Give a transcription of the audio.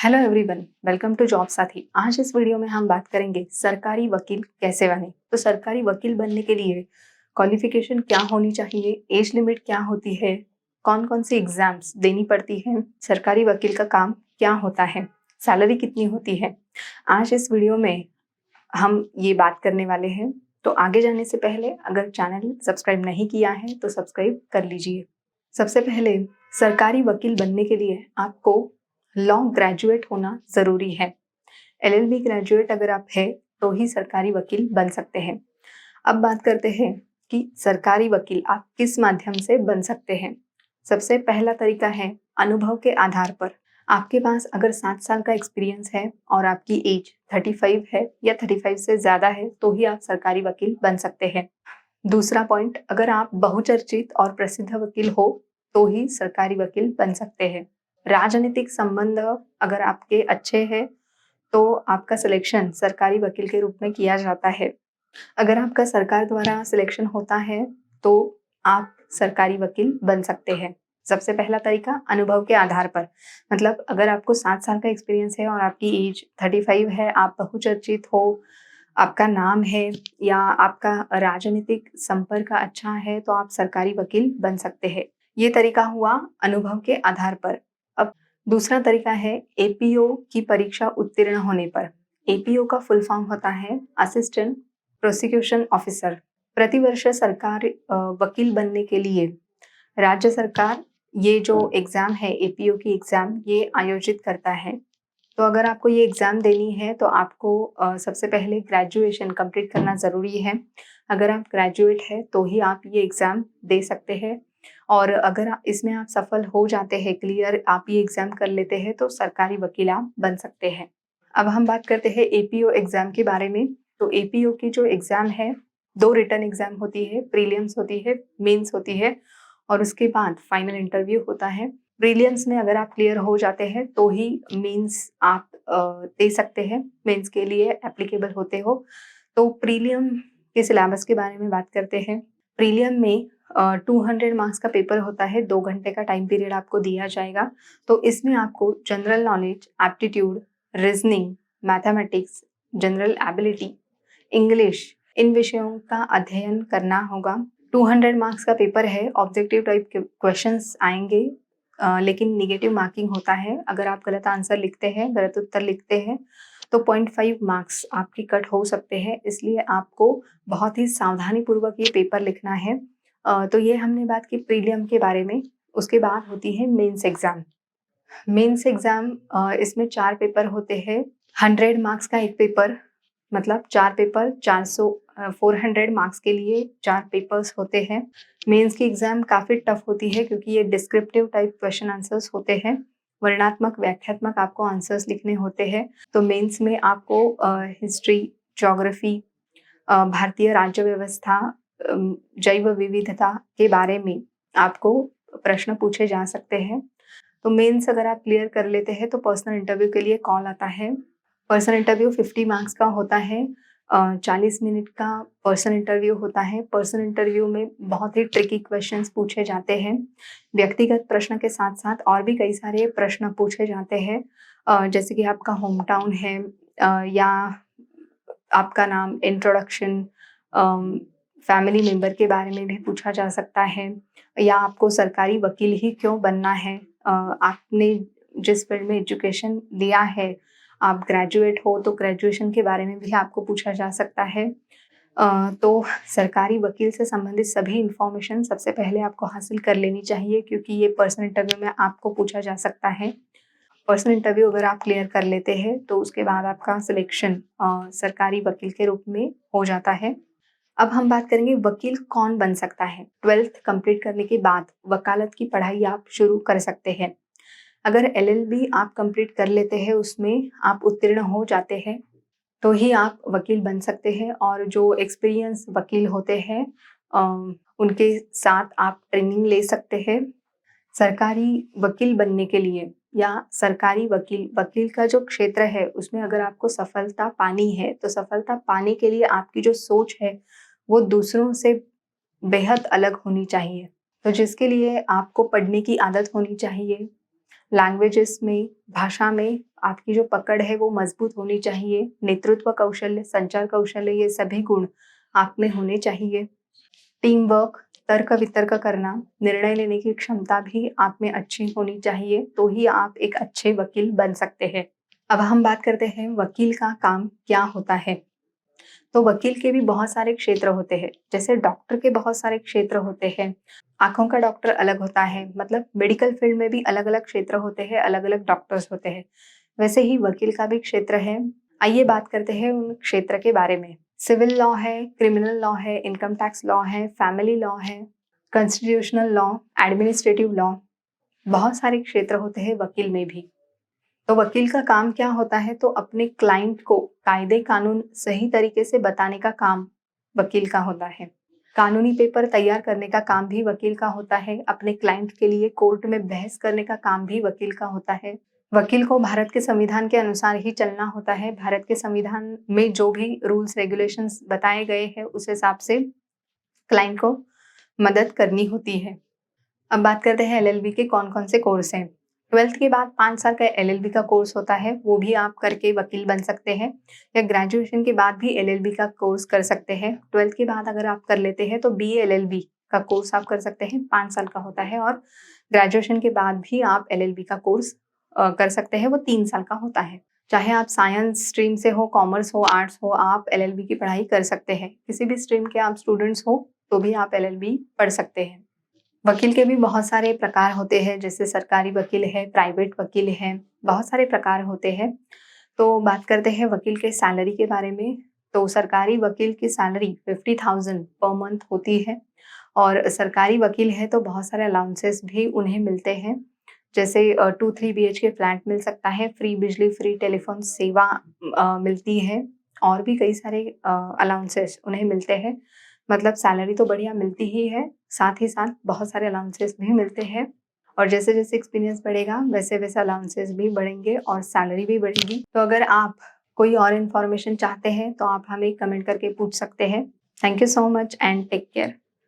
Hello everyone, welcome to job Saathi. आज इस video में हम बात करेंगे सरकारी वकील कैसे बने। तो सरकारी वकील बनने के लिए क्वालिफिकेशन क्या होनी चाहिए, एज लिमिट क्या होती है, कौन कौन सी एग्जाम्स देनी पड़ती है, सरकारी वकील का काम क्या होता है, सैलरी कितनी होती है। आज इस वीडियो में हम ये बात करने वाले हैं। तो आगे जाने से पहले अगर चैनल सब्सक्राइब नहीं किया है तो सब्सक्राइब कर लीजिए। सबसे पहले सरकारी वकील बनने के लिए आपको लॉ ग्रेजुएट होना ज़रूरी है। एलएलबी ग्रेजुएट अगर आप है तो ही सरकारी वकील बन सकते हैं। अब बात करते हैं कि सरकारी वकील आप किस माध्यम से बन सकते हैं। सबसे पहला तरीका है अनुभव के आधार पर। आपके पास अगर 7 साल का एक्सपीरियंस है और आपकी एज 35 है या 35 से ज़्यादा है तो ही आप सरकारी वकील बन सकते हैं। दूसरा पॉइंट, अगर आप बहुचर्चित और प्रसिद्ध वकील हो तो ही सरकारी वकील बन सकते हैं। राजनीतिक संबंध अगर आपके अच्छे हैं तो आपका सिलेक्शन सरकारी वकील के रूप में किया जाता है। अगर आपका सरकार द्वारा सिलेक्शन होता है तो आप सरकारी वकील बन सकते हैं। सबसे पहला तरीका अनुभव के आधार पर, मतलब अगर आपको 7 साल का एक्सपीरियंस है और आपकी एज 35 है, आप बहुचर्चित हो, आपका नाम है या आपका राजनीतिक संपर्क अच्छा है तो आप सरकारी वकील बन सकते हैं। ये तरीका हुआ अनुभव के आधार पर। अब दूसरा तरीका है एपीओ की परीक्षा उत्तीर्ण होने पर। एपीओ का फुल फॉर्म होता है असिस्टेंट प्रोसिक्यूशन ऑफिसर। प्रतिवर्ष सरकार वकील बनने के लिए राज्य सरकार ये जो एग्जाम है एपीओ की एग्जाम ये आयोजित करता है। तो अगर आपको ये एग्ज़ाम देनी है तो आपको सबसे पहले ग्रेजुएशन कंप्लीट करना ज़रूरी है। अगर आप ग्रेजुएट हैं तो ही आप ये एग्ज़ाम दे सकते हैं और अगर इसमें आप सफल हो जाते हैं, क्लियर आप ये एग्ज़ाम कर लेते हैं तो सरकारी वकील आप बन सकते हैं। अब हम बात करते हैं एपीओ एग्ज़ाम के बारे में। तो एपीओ की जो एग्ज़ाम है 2 रिटन एग्ज़ाम होती है, प्रीलिम्स होती है, मेंस होती है और उसके बाद फाइनल इंटरव्यू होता है। प्रीलिम्स में अगर आप क्लियर हो जाते हैं तो ही मेंस आप दे सकते हैं, मेंस के लिए एप्लीकेबल होते हो। तो प्रीलियम के सिलेबस के बारे में बात करते हैं। प्रीलियम में 200 मार्क्स का पेपर होता है, 2 घंटे का टाइम पीरियड आपको दिया जाएगा। तो इसमें आपको general knowledge, aptitude, reasoning, mathematics, general ability, English in विषयों का अध्ययन करना होगा। 200 मार्क्स का पेपर है, ऑब्जेक्टिव टाइप के क्वेश्चंस आएंगे लेकिन नेगेटिव मार्किंग होता है। अगर आप गलत आंसर लिखते हैं, गलत उत्तर लिखते हैं तो 0.5 मार्क्स आपके कट हो सकते हैं। इसलिए आपको बहुत ही सावधानी पूर्वक ये पेपर लिखना है। तो ये हमने बात की प्रीलियम के बारे में। उसके बाद होती है मेंस एग्जाम। मेंस एग्जाम इसमें 4 पेपर होते हैं। 100 मार्क्स का एक पेपर, मतलब 4 पेपर 400 मार्क्स के लिए 4 पेपर्स होते हैं। मेंस की एग्जाम काफ़ी टफ होती है क्योंकि ये डिस्क्रिप्टिव टाइप क्वेश्चन आंसर्स होते हैं। वर्णनात्मक, व्याख्यात्मक आपको आंसर्स लिखने होते हैं। तो मेंस में आपको हिस्ट्री, ज्योग्राफी, भारतीय राज्य व्यवस्था, जैव विविधता के बारे में आपको प्रश्न पूछे जा सकते हैं। तो मेंस अगर आप क्लियर कर लेते हैं तो पर्सनल इंटरव्यू के लिए कॉल आता है। पर्सनल इंटरव्यू 50 मार्क्स का होता है। 40 मिनट का पर्सनल इंटरव्यू होता है। पर्सनल इंटरव्यू में बहुत ही ट्रिकी क्वेश्चंस पूछे जाते हैं। व्यक्तिगत प्रश्न के साथ-साथ और भी कई सारे प्रश्न पूछे जाते हैं। जैसे कि आपका होम टाउन है या आपका नाम, इंट्रोडक्शन, फैमिली मेंबर के बारे में भी पूछा जा सकता है या आपको सरकारी वकील ही क्यों बनना है। आपने जिस फील्ड में एजुकेशन लिया है, आप ग्रेजुएट हो तो ग्रेजुएशन के बारे में भी आपको पूछा जा सकता है। तो सरकारी वकील से संबंधित सभी इन्फॉर्मेशन सबसे पहले आपको हासिल कर लेनी चाहिए क्योंकि ये पर्सनल इंटरव्यू में आपको पूछा जा सकता है। पर्सनल इंटरव्यू अगर आप क्लियर कर लेते हैं तो उसके बाद आपका सिलेक्शन सरकारी वकील के रूप में हो जाता है। अब हम बात करेंगे वकील कौन बन सकता है। 12th कंप्लीट करने के बाद वकालत की पढ़ाई आप शुरू कर सकते हैं। अगर एलएलबी आप कंप्लीट कर लेते हैं, उसमें आप उत्तीर्ण हो जाते हैं तो ही आप वकील बन सकते हैं और जो एक्सपीरियंस वकील होते हैं उनके साथ आप ट्रेनिंग ले सकते हैं। सरकारी वकील बनने के लिए या सरकारी वकील का जो क्षेत्र है उसमें अगर आपको सफलता पानी है तो सफलता पाने के लिए आपकी जो सोच है वो दूसरों से बेहद अलग होनी चाहिए। तो जिसके लिए आपको पढ़ने की आदत होनी चाहिए, लैंग्वेजेस में, भाषा में आपकी जो पकड़ है वो मजबूत होनी चाहिए, नेतृत्व कौशल्य, संचार कौशल्य ये सभी गुण आप में होने चाहिए। टीम वर्क, तर्क वितर्क करना, निर्णय लेने की क्षमता भी आप में अच्छी होनी चाहिए, तो ही आप एक अच्छे वकील बन सकते हैं। अब हम बात करते हैं वकील का काम क्या होता है। तो वकील के भी बहुत सारे क्षेत्र होते हैं, जैसे डॉक्टर के बहुत सारे क्षेत्र होते हैं। आंखों का डॉक्टर अलग होता है, मतलब मेडिकल फील्ड में भी अलग अलग क्षेत्र होते हैं, अलग अलग डॉक्टर्स होते हैं। वैसे ही वकील का भी क्षेत्र है। आइए बात करते हैं उन क्षेत्र के बारे में। सिविल लॉ है, क्रिमिनल लॉ है, इनकम टैक्स लॉ है, फैमिली लॉ है, कॉन्स्टिट्यूशनल लॉ, एडमिनिस्ट्रेटिव लॉ, बहुत सारे क्षेत्र होते हैं वकील में भी। तो वकील का काम क्या होता है, तो अपने क्लाइंट को कायदे कानून सही तरीके से बताने का काम वकील का होता है। कानूनी पेपर तैयार करने का काम भी वकील का होता है। अपने क्लाइंट के लिए कोर्ट में बहस करने का काम भी वकील का होता है। वकील को भारत के संविधान के अनुसार ही चलना होता है। भारत के संविधान में जो भी रूल्स रेगुलेशंस बताए गए हैं उस हिसाब से क्लाइंट को मदद करनी होती है। अब बात करते हैं एलएलबी के कौन कौन से कोर्स हैं। 12th के बाद 5 साल का एलएलबी का कोर्स होता है, वो भी आप करके वकील बन सकते हैं, या ग्रेजुएशन के बाद भी एलएलबी का कोर्स कर सकते हैं। 12th के बाद अगर आप कर लेते हैं तो बीए एलएलबी का कोर्स आप कर सकते हैं, 5 साल का होता है, और ग्रेजुएशन के बाद भी आप एलएलबी का कोर्स कर सकते हैं, वो 3 साल का होता है। चाहे आप साइंस स्ट्रीम से हो, कॉमर्स हो, आर्ट्स हो, आप एलएलबी की पढ़ाई कर सकते हैं। किसी भी स्ट्रीम के आप स्टूडेंट्स हो तो भी आप एलएलबी पढ़ सकते हैं। वकील के भी बहुत सारे प्रकार होते हैं, जैसे सरकारी वकील है, प्राइवेट वकील है, बहुत सारे प्रकार होते हैं। तो बात करते हैं वकील के सैलरी के बारे में। तो सरकारी वकील की सैलरी 50,000 पर मंथ होती है, और सरकारी वकील है तो बहुत सारे अलाउंसेस भी उन्हें मिलते हैं, जैसे 2-3 BHK फ्लैट मिल सकता है, फ्री बिजली, फ्री टेलीफोन सेवा मिलती है, और भी कई सारे अलाउंसेस उन्हें मिलते हैं। मतलब सैलरी तो बढ़िया मिलती ही है, साथ ही साथ बहुत सारे अलाउंसेस भी मिलते हैं, और जैसे-जैसे एक्सपीरियंस बढ़ेगा वैसे-वैसे अलाउंसेस भी बढ़ेंगे और सैलरी भी बढ़ेगी। तो अगर आप कोई और इन्फॉर्मेशन चाहते हैं तो आप हमें कमेंट करके पूछ सकते हैं। Thank you so much and take care.